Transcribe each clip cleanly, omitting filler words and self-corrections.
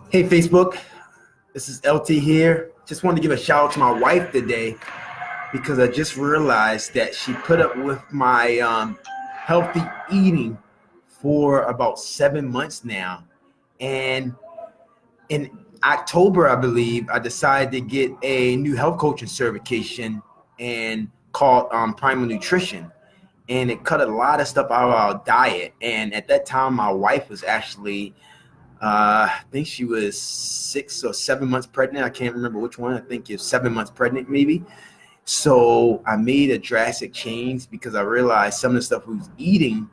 Hey Facebook, this is LT here. Just wanted to give a shout out to my wife today because I just realized that she put up with my healthy eating for about 7 months now. And in October, I believe, I decided to get a new health coaching certification and called Primal Nutrition. And it cut a lot of stuff out of our diet. And at that time, my wife was actually I think she was 6 or 7 months pregnant. I can't remember which one. I think it's 7 months pregnant, maybe. So I made a drastic change because I realized some of the stuff we was eating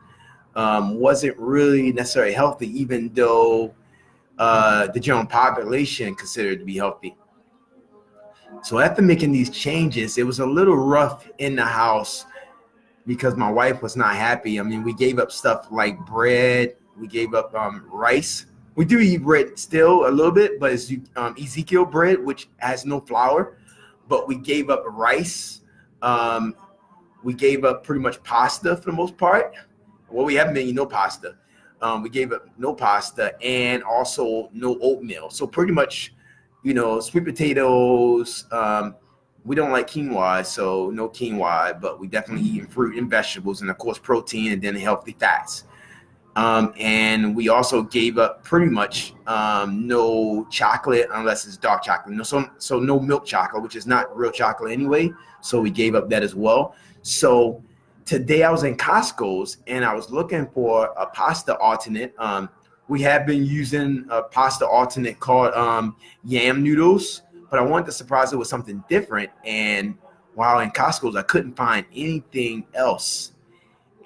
wasn't really necessarily healthy, even though the general population considered it to be healthy. So after making these changes, it was a little rough in the house because my wife was not happy. I mean, we gave up stuff like bread. We gave up rice. We do eat bread still a little bit, but it's Ezekiel bread, which has no flour. But we gave up rice. We gave up pretty much pasta for the most part. Well, we haven't been eating no pasta. We gave up no pasta and also no oatmeal. So pretty much, sweet potatoes. We don't like quinoa, so no quinoa, but we definitely eating fruit and vegetables and, of course, protein and then healthy fats. And we also gave up pretty much no chocolate unless it's dark chocolate. So no milk chocolate, which is not real chocolate anyway. So we gave up that as well. So today I was in Costco's and I was looking for a pasta alternate. We have been using a pasta alternate called yam noodles, but I wanted to surprise it with something different. And while in Costco's, I couldn't find anything else.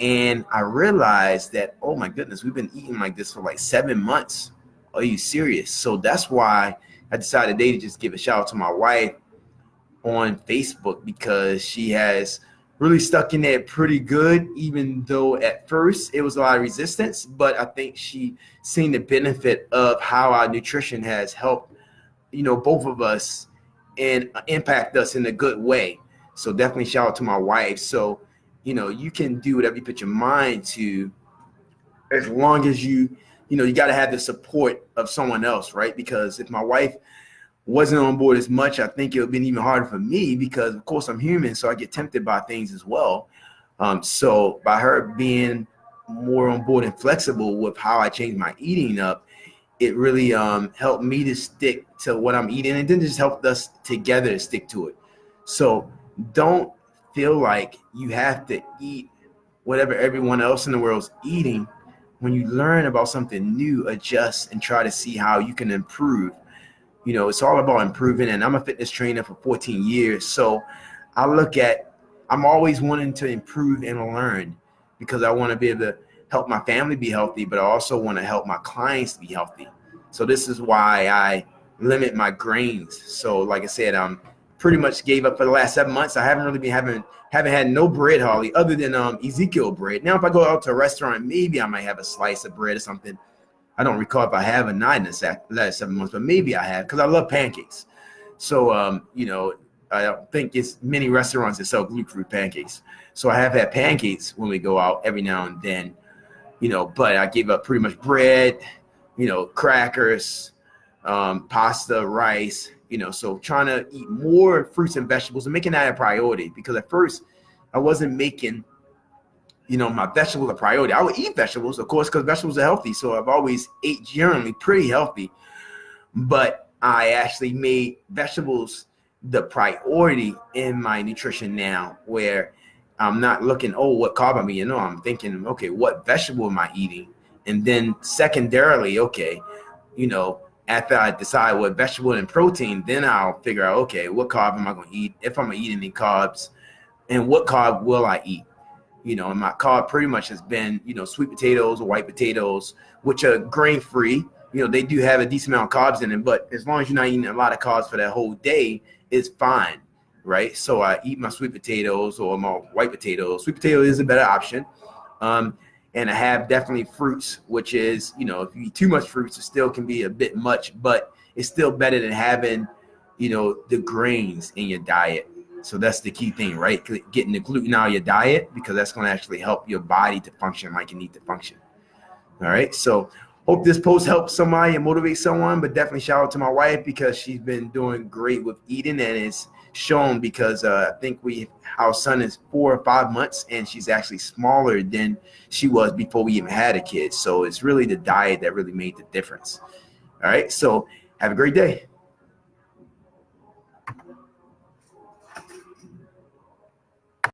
And I realized that, oh my goodness, we've been eating like this for like 7 months. Are you serious? So that's why I decided today to just give a shout out to my wife on Facebook because she has really stuck in there pretty good, even though at first it was a lot of resistance. But I think she seen the benefit of how our nutrition has helped, both of us and impact us in a good way. So definitely shout out to my wife. So you can do whatever you put your mind to, as long as you got to have the support of someone else, right? Because if my wife wasn't on board as much, I think it would have been even harder for me because, of course, I'm human, so I get tempted by things as well. So by her being more on board and flexible with how I changed my eating up, it really helped me to stick to what I'm eating, and then just helped us together to stick to it. So don't feel like you have to eat whatever everyone else in the world's eating. When you learn about something new, adjust and try to see how you can improve. It's all about improving, and I'm a fitness trainer for 14 years. So I'm always wanting to improve and learn because I want to be able to help my family be healthy, but I also want to help my clients be healthy. So this is why I limit my grains. So like I said, pretty much gave up for the last 7 months. I haven't really been haven't had no bread hardly other than Ezekiel bread. Now, if I go out to a restaurant, maybe I might have a slice of bread or something. I don't recall if I have or not in the last 7 months, but maybe I have because I love pancakes. So, I don't think it's many restaurants that sell gluten-free pancakes. So I have had pancakes when we go out every now and then, but I gave up pretty much bread, crackers, pasta, rice, so trying to eat more fruits and vegetables and making that a priority because at first I wasn't making, my vegetables a priority. I would eat vegetables, of course, because vegetables are healthy. So I've always ate generally pretty healthy, but I actually made vegetables the priority in my nutrition now where I'm not looking, what carb I'm eating. No, I'm thinking, okay, what vegetable am I eating? And then secondarily, okay, after I decide what vegetable and protein, then I'll figure out, okay, what carb am I going to eat? If I'm going to eat any carbs, and what carb will I eat? And my carb pretty much has been, sweet potatoes or white potatoes, which are grain-free. They do have a decent amount of carbs in them, but as long as you're not eating a lot of carbs for that whole day, it's fine, right? So I eat my sweet potatoes or my white potatoes. Sweet potato is a better option. And I have definitely fruits, which is, if you eat too much fruits, it still can be a bit much, but it's still better than having, the grains in your diet. So that's the key thing, right? Getting the gluten out of your diet because that's going to actually help your body to function like you need to function. All right. So Hope this post helps somebody and motivates someone, but definitely shout out to my wife because she's been doing great with eating, and it's shown because I think our son is 4 or 5 months, and she's actually smaller than she was before we even had a kid. So it's really the diet that really made the difference. All right, so have a great day.